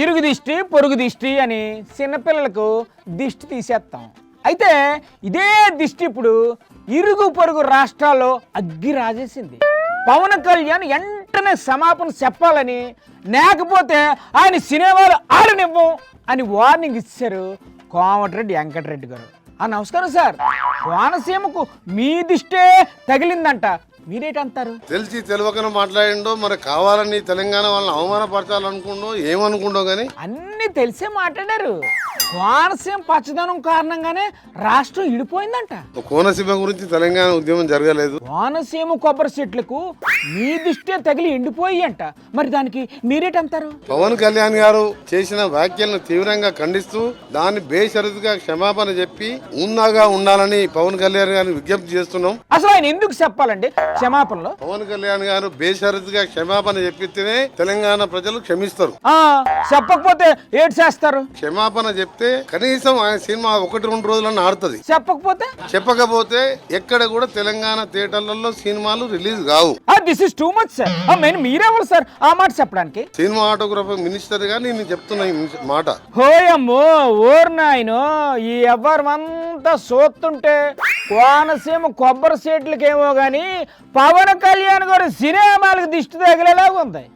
ఇరుగు దిష్టి పొరుగు దిష్టి అని చిన్నపిల్లలకు దిష్టి తీసేస్తాం. అయితే ఇదే దిష్టి ఇప్పుడు ఇరుగు పొరుగు రాష్ట్రాల్లో అగ్గి రాజేసింది. పవన్ కళ్యాణ్ వెంటనే క్షమాపణ చెప్పాలని, లేకపోతే ఆయన సినిమాలు ఆడనివ్వం అని వార్నింగ్ ఇచ్చారు కోమటిరెడ్డి వెంకటరెడ్డి గారు. నమస్కారం సార్, కోనసీమకు మీ దిష్టే తగిలిందంట, మీరేటంటారు? తెలిసి తెలియకనే మాట్లాడిండో, మరి కావాలని తెలంగాణ వాళ్ళని అవమానపరచాలనుకుండో ఏమనుకుండో గానీ అన్ని తెలిసే మాట్లాడారు. కోనసీమ పచ్చదనం కారణంగానే రాష్ట్రం ఇడిపోయిందంట. కోనసీమ గురించి తెలంగాణ ఉద్యమం జరగలేదు. కోనసీమ కొబ్బరి చెట్లకు మీ దిష్టే తగిలి ఎండిపోయి అంట, మరి దానికి మీరేటంటారు? పవన్ కళ్యాణ్ గారు చేసిన వ్యాఖ్యలను తీవ్రంగా ఖండిస్తూ దాన్ని బేషరతుగా క్షమాపణ చెప్పి ఉన్నాగా ఉండాలని పవన్ కళ్యాణ్ గారిని విజ్ఞప్తి చేస్తున్నాం. అసలు ఆయన ఎందుకు చెప్పాలండి క్షమాపణలో? పవన్ కళ్యాణ్ గారు బేషరతుగా క్షమాపణ చెప్పితేనే తెలంగాణ ప్రజలు క్షమిస్తారు. చెప్పకపోతే ఏడు చేస్తారు? క్షమాపణ చెప్తే కనీసం ఆయన సినిమా 1-2 రోజులన్నా ఆడుతుంది. చెప్పకపోతే ఎక్కడ కూడా తెలంగాణ థియేటర్లలో సినిమాలు రిలీజ్ కావు. This is too much sir. మీరెవరు సార్ ఆ మాట చెప్పడానికి? సినిమా ఆటోగ్రాఫర్ మినిస్టర్ గా నేను చెప్తున్నా ఈ మాట. హోయమ్మో ఓర్ నాయనో, ఈ ఎవరమంతా సోతుంటే కోనసీమ కొబ్బరి చెట్లకేమో గాని పవన్ కళ్యాణ్ గారు సినిమాలకు దిష్టి తగిలేలాగా ఉంది.